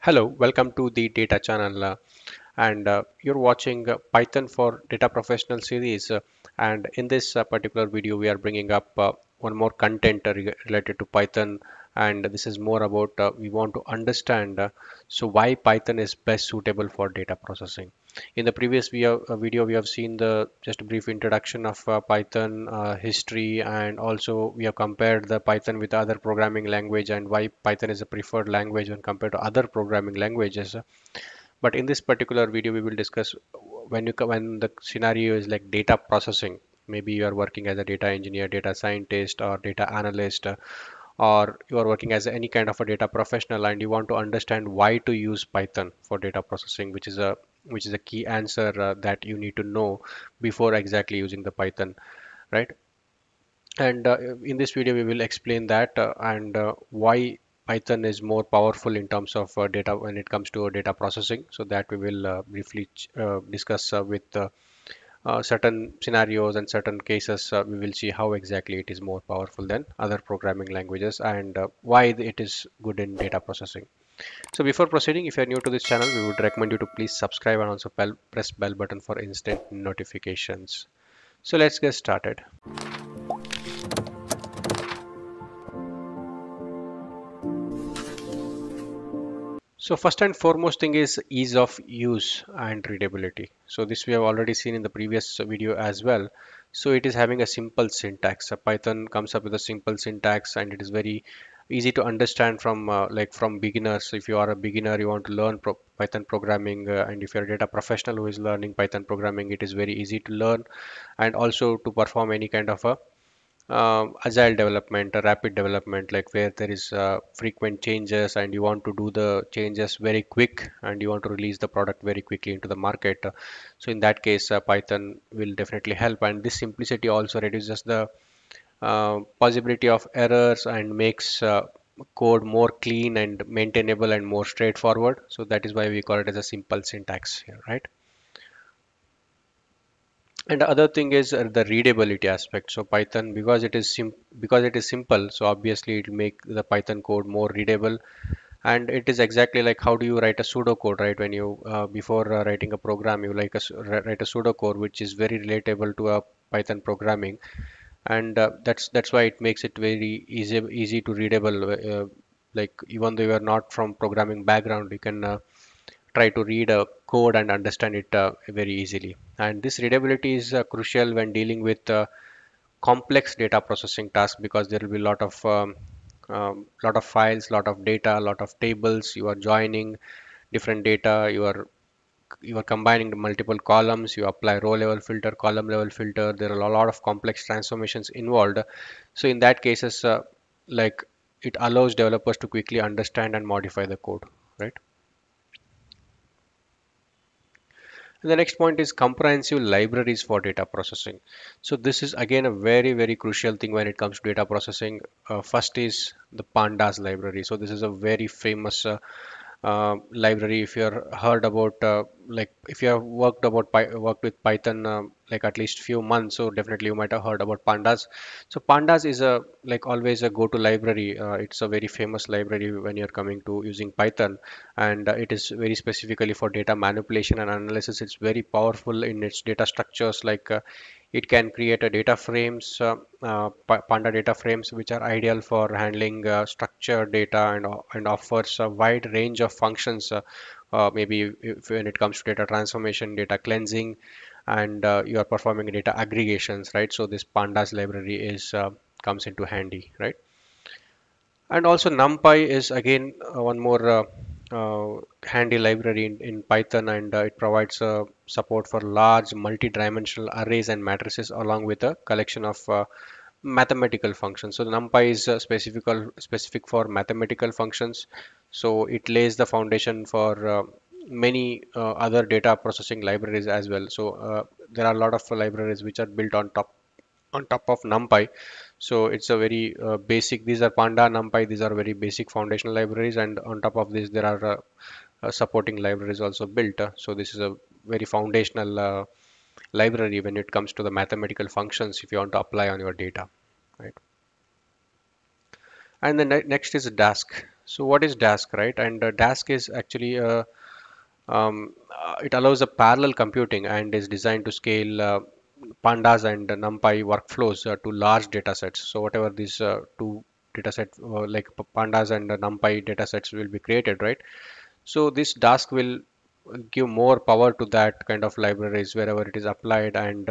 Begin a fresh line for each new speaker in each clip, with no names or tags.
Hello, welcome to the data channel and you're watching Python for Data Professional series and in this particular video we are bringing up one more content related to Python, and this is more about we want to understand so why Python is best suitable for data processing. In the previous video we have seen the just a brief introduction of Python history, and also we have compared the Python with other programming language and why Python is a preferred language when compared to other programming languages. But in this particular video, we will discuss when the scenario is like data processing. Maybe you are working as a data engineer, data scientist, or data analyst, or you are working as any kind of a data professional, and you want to understand why to use Python for data processing, which is a key answer that you need to know before exactly using the Python, right? And in this video, we will explain that and why Python is more powerful in terms of data when it comes to data processing. So that we will briefly discuss with certain scenarios and certain cases. We will see how exactly it is more powerful than other programming languages and why it is good in data processing. So before proceeding, if you are new to this channel, we would recommend you to please subscribe and also press bell button for instant notifications. So let's get started. So first and foremost thing is ease of use and readability. So this we have already seen in the previous video as well. So it is having a simple syntax. Python comes up with a simple syntax and it is very easy to understand from from beginners. If you are a beginner, you want to learn Python programming, and if you're a data professional who is learning Python programming, it is very easy to learn and also to perform any kind of a agile development, a rapid development, like where there is frequent changes and you want to do the changes very quick and you want to release the product very quickly into the market. So in that case, Python will definitely help, and this simplicity also reduces the possibility of errors and makes code more clean and maintainable and more straightforward. So that is why we call it as a simple syntax here, right? And the other thing is the readability aspect. So Python, because it is simple, so obviously it will make the Python code more readable. And it is exactly like how do you write a pseudocode, right? When you before writing a program, you write a pseudocode, which is very relatable to a Python programming, and that's why it makes it very easy to readable. Like even though you are not from programming background, you can try to read a code and understand it very easily. And this readability is crucial when dealing with complex data processing tasks, because there will be a lot of files, lot of data, lot of tables. You are joining different data. You are combining the multiple columns. You apply row level filter, column level filter. There are a lot of complex transformations involved. So in that cases, like it allows developers to quickly understand and modify the code, right? And the next point is comprehensive libraries for data processing. So this is again a very crucial thing when it comes to data processing. First is the pandas library. So this is a very famous library. If you are heard about like if you have worked with Python like at least few months, so definitely you might have heard about pandas. So pandas is a like always a go-to library. It's a very famous library when you're coming to using Python, and it is very specifically for data manipulation and analysis. It's very powerful in its data structures, like it can create a data frames, Panda data frames, which are ideal for handling structured data, and offers a wide range of functions. Maybe if, when it comes to data transformation, data cleansing, and you are performing data aggregations, right? So this pandas library is comes into handy, right? And also NumPy is again one more handy library in Python, and it provides support for large multi-dimensional arrays and matrices along with a collection of mathematical functions. So NumPy is specific for mathematical functions. So it lays the foundation for many other data processing libraries as well. So there are a lot of libraries which are built on top of NumPy. So it's a very basic. These are Panda, NumPy. These are very basic foundational libraries, and on top of this, there are supporting libraries also built. So this is a very foundational library when it comes to the mathematical functions if you want to apply on your data, right? And the next is Dask. So what is Dask, right? And Dask is actually it allows a parallel computing and is designed to scale pandas and NumPy workflows to large data sets. So whatever these two data set like pandas and NumPy data sets will be created, right? So this Dask will give more power to that kind of libraries wherever it is applied, and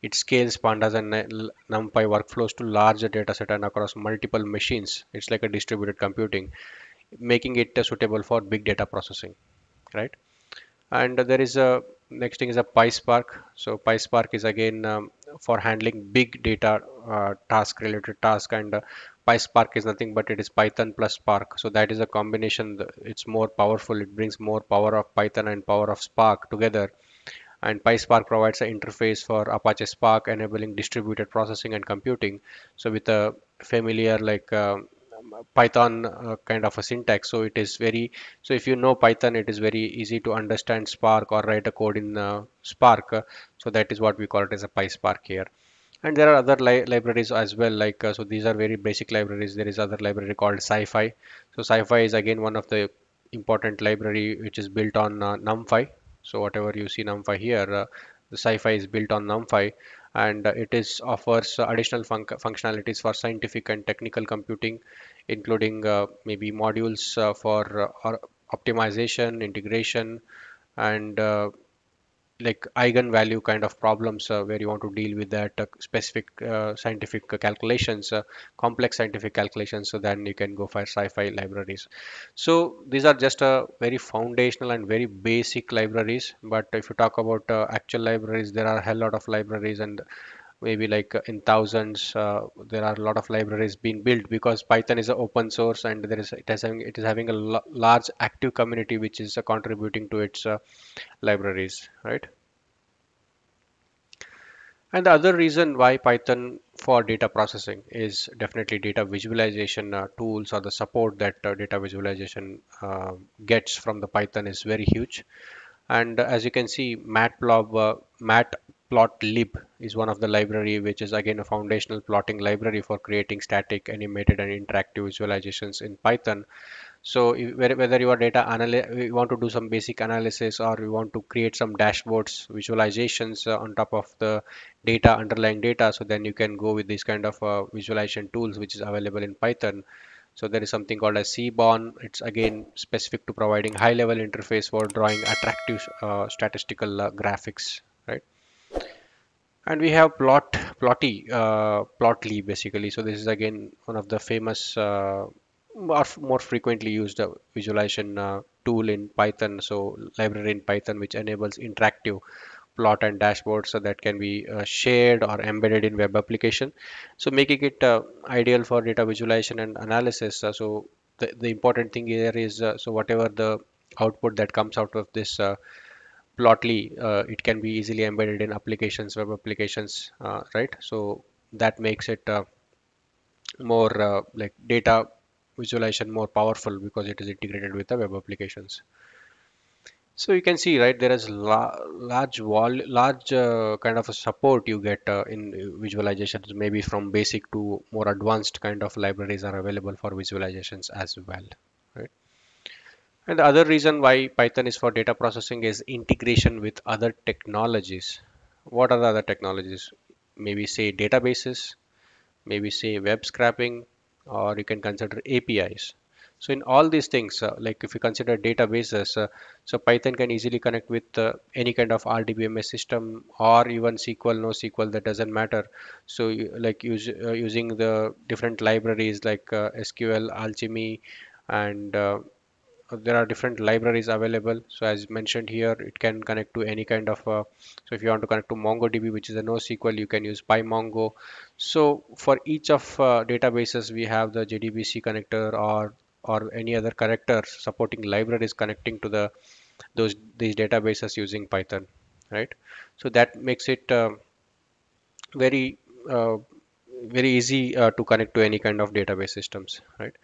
it scales pandas and NumPy workflows to larger data set and across multiple machines. It's like a distributed computing, making it suitable for big data processing, right? And there is a next thing is a PySpark. So PySpark is again for handling big data task related task, and PySpark is nothing but it is Python plus Spark. So that is a combination. It's more powerful. It brings more power of Python and power of Spark together, and PySpark provides an interface for Apache Spark, enabling distributed processing and computing. So with a familiar like Python kind of a syntax, so it is very, so if you know Python, it is very easy to understand Spark or write a code in Spark. So that is what we call it as a PySpark here. And there are other libraries as well, like so these are very basic libraries. There is other library called SciPy. So SciPy is again one of the important library which is built on NumPy. So whatever you see NumPy here, the SciPy is built on NumPy, and it is offers additional functionalities for scientific and technical computing, including maybe modules for optimization, integration, and like eigenvalue kind of problems where you want to deal with that specific scientific calculations, complex scientific calculations. So then you can go for sci-fi libraries. So these are just very foundational and very basic libraries. But if you talk about actual libraries, there are a hell lot of libraries, and maybe like in thousands. There are a lot of libraries being built because Python is a open source, and it is having a large active community which is contributing to its libraries, right? And the other reason why Python for data processing is definitely data visualization tools, or the support that data visualization gets from the Python is very huge. And as you can see, Matplotlib is one of the library, which is again a foundational plotting library for creating static, animated, and interactive visualizations in Python. So whether your data you want to do some basic analysis, or you want to create some dashboards, visualizations on top of the data, underlying data, so then you can go with this kind of visualization tools which is available in Python. So there is something called a Seaborn. It's again specific to providing high-level interface for drawing attractive statistical graphics, right? And we have Plotly basically. So this is again one of the famous more frequently used visualization tool in Python. So library in Python which enables interactive plot and dashboards so that can be shared or embedded in web application. So making it ideal for data visualization and analysis. So the important thing here is so whatever the output that comes out of this Plotly, it can be easily embedded in applications, web applications, right? So that makes it more like data visualization more powerful because it is integrated with the web applications. So you can see, right, there is large kind of a support you get in visualizations, maybe from basic to more advanced kind of libraries are available for visualizations as well, right? And the other reason why Python is for data processing is integration with other technologies. What are the other technologies? Maybe say databases, maybe say web scraping, or you can consider APIs. So in all these things, like if you consider databases, so Python can easily connect with any kind of RDBMS system or even SQL, NoSQL, that doesn't matter. So like using the different libraries like SQL, Alchemy, and there are different libraries available. So as mentioned here, it can connect to any kind of so if you want to connect to MongoDB, which is a NoSQL, you can use PyMongo. So for each of databases, we have the JDBC connector, or any other connector supporting libraries connecting to these databases using Python, right? So that makes it very uh, very easy to connect to any kind of database systems, right?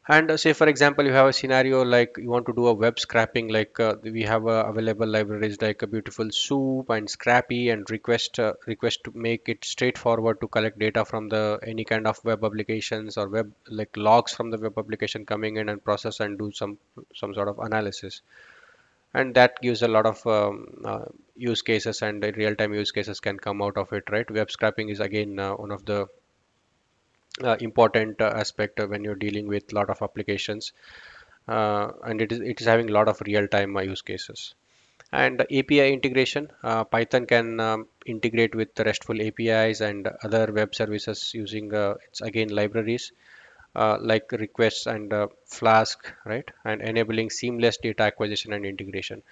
And say for example, you have a scenario like you want to do a web scraping, like we have available libraries like a beautiful soup and scrappy and request to make it straightforward to collect data from the any kind of web applications or web like logs from the web application coming in and process and do some sort of analysis. And that gives a lot of use cases, and real-time use cases can come out of it, right? Web scraping is again one of the important aspect when you're dealing with a lot of applications, and it is having a lot of real-time use cases. And API integration, Python can integrate with the RESTful APIs and other web services using its again libraries like requests and Flask, right? And enabling seamless data acquisition and integration.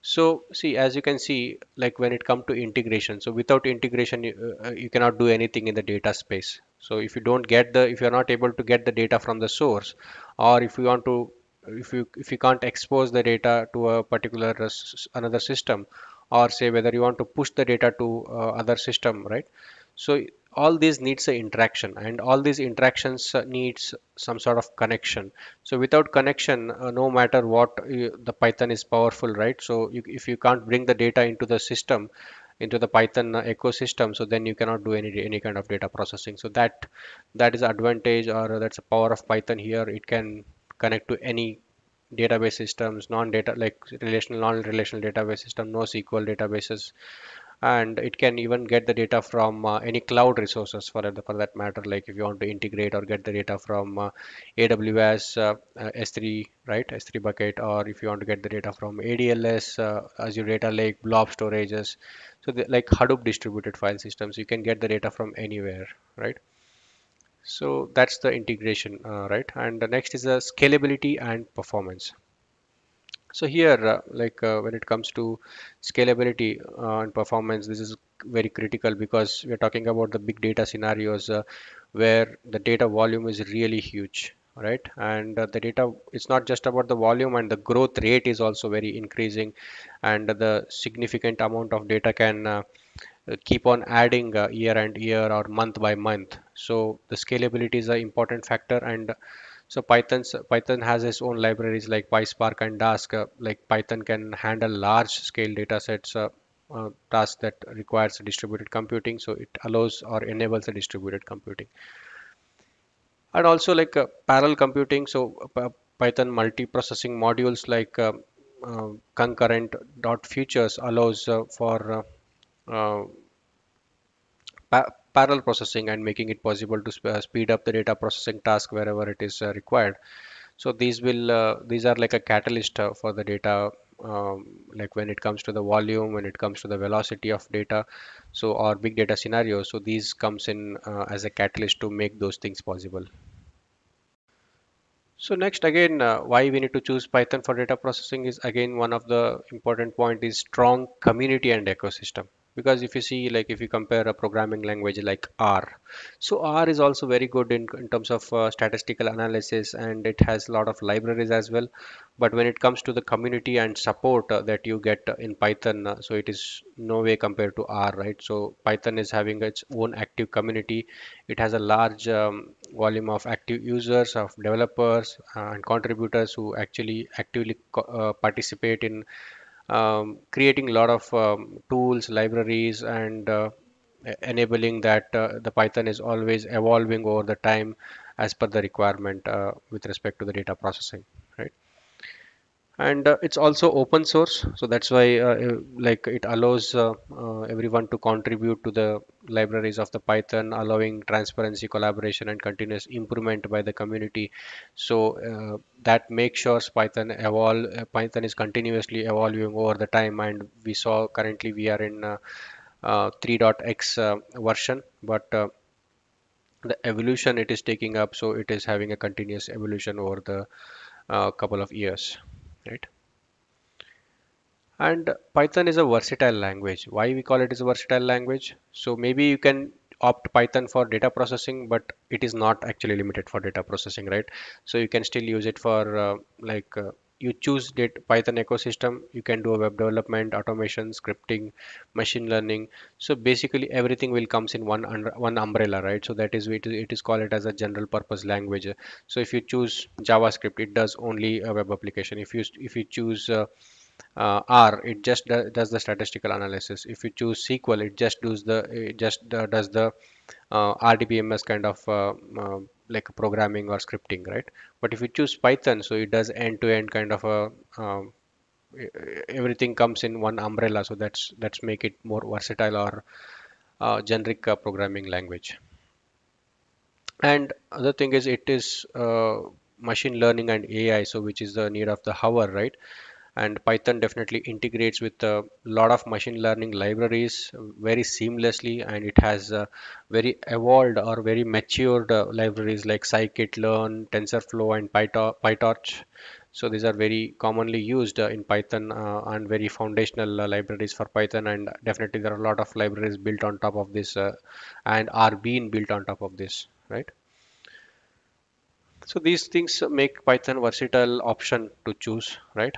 So see, as you can see, like when it comes to integration, so without integration, you cannot do anything in the data space. So if you're not able to get the data from the source, or if you want to, if you can't expose the data to a particular another system, or say whether you want to push the data to other system, right? So all these needs a interaction, and all these interactions needs some sort of connection. So without connection, no matter what, the Python is powerful, right? So if you can't bring the data into the system, into the Python ecosystem, so then you cannot do any kind of data processing. So that is advantage, or that's a power of Python here. It can connect to any database systems, non-data like relational, non-relational database system, NoSQL databases, and it can even get the data from any cloud resources for that matter, like if you want to integrate or get the data from AWS S3, right, S3 bucket, or if you want to get the data from ADLS, Azure Data Lake, blob storages. So like Hadoop distributed file systems, you can get the data from anywhere, right? So that's the integration, right? And the next is the scalability and performance. So here, when it comes to scalability and performance, this is very critical because we're talking about the big data scenarios where the data volume is really huge, right? And the data, it's not just about the volume, and the growth rate is also very increasing, and the significant amount of data can keep on adding year and year or month by month. So the scalability is an important factor, and so Python has its own libraries like PySpark and Dask. Like Python can handle large scale data sets, tasks that requires distributed computing. So it allows or enables a distributed computing. And also like parallel computing. So Python multi-processing modules like concurrent dot futures allows for parallel processing and making it possible to speed up the data processing task wherever it is required. So these are like a catalyst for the data, like when it comes to the volume, when it comes to the velocity of data, so or big data scenarios. So these comes in as a catalyst to make those things possible. So next again, why we need to choose Python for data processing is again one of the important point is strong community and ecosystem. Because if you see, like if you compare a programming language like R, so R is also very good in terms of statistical analysis, and it has a lot of libraries as well. But when it comes to the community and support that you get in Python, so it is no way compared to R, right? So Python is having its own active community. It has a large volume of active users, of developers and contributors who actually actively participate in creating a lot of tools, libraries, and enabling that the Python is always evolving over the time as per the requirement with respect to the data processing, right? And it's also open source, so that's why like it allows everyone to contribute to the libraries of the Python, allowing transparency, collaboration, and continuous improvement by the community. So that makes sure Python is continuously evolving over the time, and we saw currently we are in 3.x version, but the evolution it is taking up, so it is having a continuous evolution over the couple of years, right? And Python is a versatile language. Why we call it as a versatile language? So maybe you can opt Python for data processing, but it is not actually limited for data processing, right? So you can still use it for you choose Python ecosystem, you can do a web development, automation, scripting, machine learning. So basically everything will comes in one under one umbrella, right? So that is it is called it as a general purpose language. So if you choose JavaScript, it does only a web application. If you choose R, it just does the statistical analysis. If you choose SQL, it just does the RDBMS kind of like programming or scripting, right? But if you choose Python, so it does end-to-end kind of a everything comes in one umbrella. So that's make it more versatile or generic programming language. And other thing is it is machine learning and AI, so which is the need of the hour, right? And Python definitely integrates with a lot of machine learning libraries very seamlessly, and it has very evolved or very matured libraries like scikit-learn, TensorFlow, and PyTorch. So these are very commonly used in Python and very foundational libraries for Python. And definitely there are a lot of libraries built on top of this and are being built on top of this, right? So these things make Python versatile option to choose, right?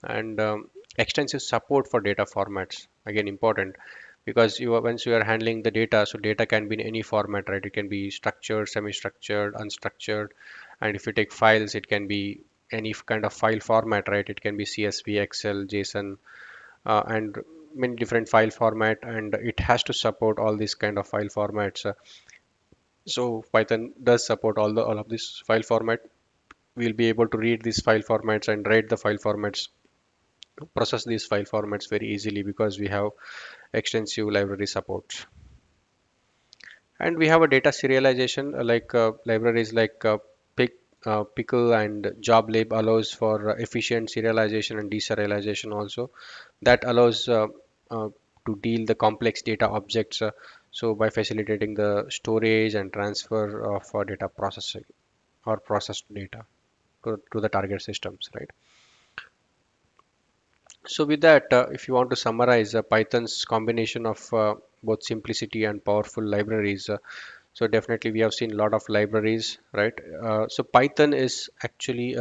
And extensive support for data formats, again important, because once you are handling the data, so data can be in any format, right? It can be structured, semi-structured, unstructured, and if you take files, it can be any kind of file format, right? It can be CSV, Excel, JSON, and many different file format, and it has to support all these kind of file formats. So Python does support all of this file format. We'll be able to read these file formats and write the file formats, process these file formats very easily because we have extensive library support. And we have a data serialization like libraries like Pickle and JobLib allows for efficient serialization and deserialization also. That allows to deal the complex data objects. So by facilitating the storage and transfer of data processing or processed data to the target systems, right? So with that, if you want to summarize Python's combination of both simplicity and powerful libraries, so definitely we have seen a lot of libraries, right? So Python is actually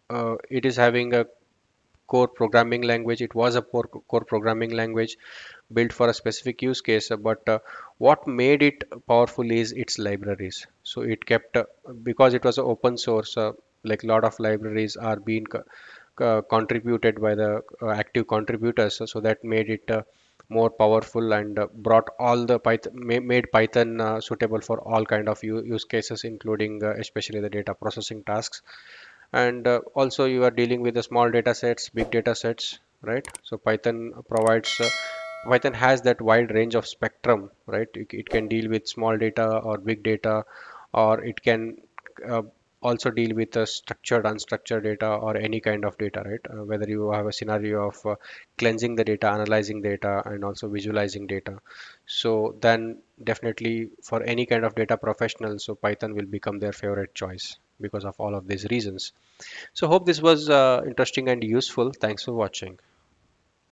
it is having a core programming language. It was a core programming language built for a specific use case, but what made it powerful is its libraries. So it kept because it was an open source, like a lot of libraries are being contributed by the active contributors, so that made it more powerful and brought all the Python made Python suitable for all kind of use cases, including especially the data processing tasks. And also you are dealing with the small data sets, big data sets, right? So Python has that wide range of spectrum, right? It can deal with small data or big data, or it can uh, also deal with structured, unstructured data or any kind of data, right? Whether you have a scenario of cleansing the data, analyzing data, and also visualizing data. So then definitely for any kind of data professional, so Python will become their favorite choice because of all of these reasons. So hope this was interesting and useful. Thanks for watching.